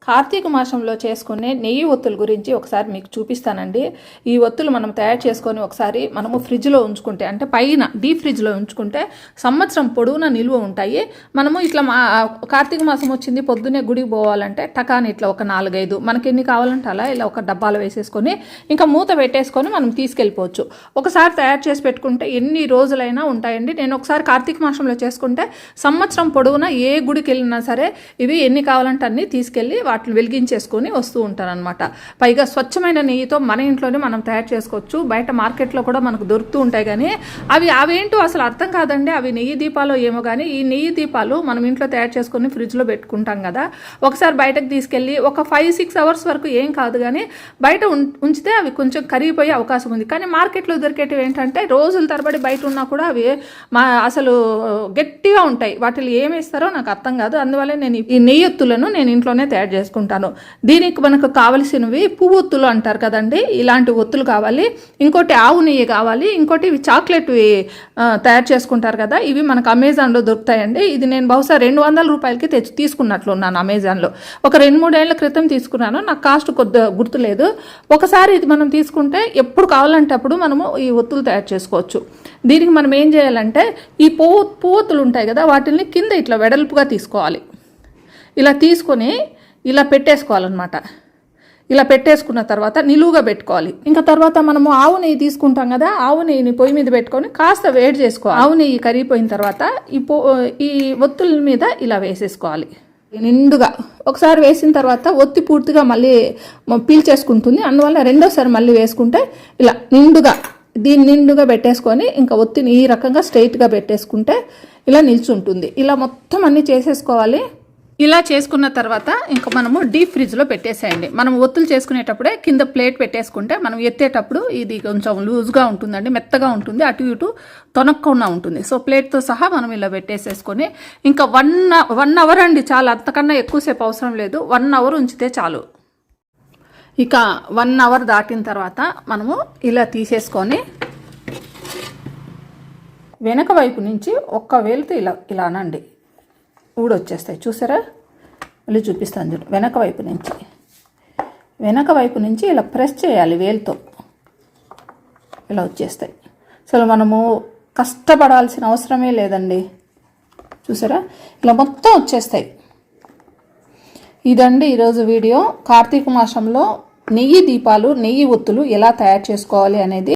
కార్తీక మాసంలో చేసుకునే నెయ్యి ఒత్తుల గురించి ఒకసారి మీకు చూపిస్తానండి. ఈ ఒత్తులు మనం తయారు చేసుకొని ఒకసారి మనము ఫ్రిడ్జ్లో ఉంచుకుంటే, అంటే పైన డీప్ ఫ్రిడ్జ్లో ఉంచుకుంటే సంవత్సరం పొడవునా నిల్వ ఉంటాయి. మనము ఇట్లా కార్తీక మాసం వచ్చింది పొద్దున్నే గుడికి పోవాలంటే టకాని ఇట్లా ఒక 4-5 మనకి ఎన్ని కావాలంటే అలా ఇలా ఒక డబ్బాలో వేసేసుకొని ఇంకా మూత పెట్టేసుకొని మనం తీసుకెళ్ళిపోవచ్చు. ఒకసారి తయారు చేసి పెట్టుకుంటే ఎన్ని రోజులైనా ఉంటాయండి. నేను ఒకసారి కార్తీక మాసంలో చేసుకుంటే సంవత్సరం పొడవునా ఏ గుడికి వెళ్ళినా సరే ఇవి ఎన్ని కావాలంటే అన్నీ తీసుకెళ్ళి వాటిని వెలిగించేసుకొని వస్తూ ఉంటారనమాట. పైగా స్వచ్ఛమైన నెయ్యితో మన ఇంట్లోనే మనం తయారు చేసుకోవచ్చు. బయట మార్కెట్లో కూడా మనకు దొరుకుతూ ఉంటాయి, కానీ అవేంటో అసలు అర్థం కాదండి. అవి నెయ్యి దీపాలు ఏమో కానీ ఈ నెయ్యి దీపాలు మనం ఇంట్లో తయారు చేసుకొని ఫ్రిడ్జ్లో పెట్టుకుంటాం కదా, ఒకసారి బయటకు తీసుకెళ్ళి ఒక 5-6 అవర్స్ వరకు ఏం కాదు, కానీ బయట ఉంచితే అవి కొంచెం కరిగిపోయే అవకాశం ఉంది. కానీ మార్కెట్లో దొరికేటివి ఏంటంటే రోజుల తరబడి బయట ఉన్నా కూడా అవి అసలు గట్టిగా ఉంటాయి. వాటిలో ఏమేస్తారో నాకు అర్థం కాదు. అందువల్ల నేను ఈ నెయ్యొత్తులను నేను ఇంట్లోనే తయారు చేసుకుంటాను. దీనికి మనకు కావలసినవి పువ్వు ఒత్తులు అంటారు కదండి, ఇలాంటి ఒత్తులు కావాలి. ఇంకోటి ఆవు నెయ్యి కావాలి. ఇంకోటి ఇవి చాక్లెట్ తయారు చేసుకుంటారు కదా, ఇవి మనకు అమెజాన్లో దొరుకుతాయండి. ఇది నేను బహుశా 200 రూపాయలకి తీసుకున్నట్లున్నాను అమెజాన్లో. ఒక 2-3 ఏళ్ల క్రితం తీసుకున్నాను, నాకు కాస్ట్ కొద్దిగా గుర్తులేదు. ఒకసారి ఇది మనం తీసుకుంటే ఎప్పుడు కావాలంటే అప్పుడు మనము ఈ ఒత్తులు తయారు చేసుకోవచ్చు. దీనికి మనం ఏం చేయాలంటే ఈ పువ్వొత్తులు ఉంటాయి కదా, వాటిని కింద ఇట్లా వెడల్పుగా తీసుకోవాలి. ఇలా తీసుకొని ఇలా పెట్టేసుకోవాలన్నమాట. ఇలా పెట్టేసుకున్న తర్వాత నిలువుగా పెట్టుకోవాలి. ఇంకా తర్వాత మనము ఆవు నెయ్యి తీసుకుంటాం కదా, ఆవు నెయ్యిని పొయ్యి మీద పెట్టుకొని కాస్త వేడి చేసుకోవాలి. ఆవు నెయ్యి కరిగిపోయిన తర్వాత ఈ ఒత్తుల మీద ఇలా వేసేసుకోవాలి నిండుగా. ఒకసారి వేసిన తర్వాత ఒత్తి పూర్తిగా మళ్ళీ పీల్చేసుకుంటుంది. అందువల్ల రెండోసారి మళ్ళీ వేసుకుంటే ఇలా దీన్ని నిండుగా పెట్టేసుకొని ఇంకా ఒత్తిని ఈ రకంగా స్ట్రైట్గా పెట్టేసుకుంటే ఇలా నిల్చుంటుంది. ఇలా మొత్తం అన్నీ చేసేసుకోవాలి. ఇలా చేసుకున్న తర్వాత ఇంకా మనము డీప్ ఫ్రిడ్జ్లో పెట్టేసేయండి. మనం ఒత్తులు చేసుకునేటప్పుడే కింద ప్లేట్ పెట్టేసుకుంటే మనం ఎత్తేటప్పుడు ఇది కొంచెం లూజ్గా ఉంటుందండి, మెత్తగా ఉంటుంది, అటు ఇటు తొనక్కుండా ఉంటుంది. సో ప్లేట్తో సహా మనం ఇలా పెట్టేసేసుకొని ఇంకా 1 అవర్ అండి, చాలా, అంతకన్నా ఎక్కువసేపు అవసరం లేదు. 1 అవర్ ఉంచితే చాలు. ఇక 1 అవర్ దాటిన తర్వాత మనము ఇలా తీసేసుకొని వెనక వైపు నుంచి ఒక్క వేలుతో ఇలానండి ఊడొచ్చేస్తాయి. చూసారా, మళ్ళీ చూపిస్తాను చూడు. వెనక వైపు నుంచి ఇలా ప్రెస్ చేయాలి వేలుతో, ఇలా వచ్చేస్తాయి. అసలు మనము కష్టపడాల్సిన అవసరమే లేదండి. చూసారా, ఇలా మొత్తం వచ్చేస్తాయి. ఇదండి ఈరోజు వీడియో. కార్తీక మాసంలో నెయ్యి దీపాలు, నెయ్యి ఒత్తులు ఎలా తయారు చేసుకోవాలి అనేది.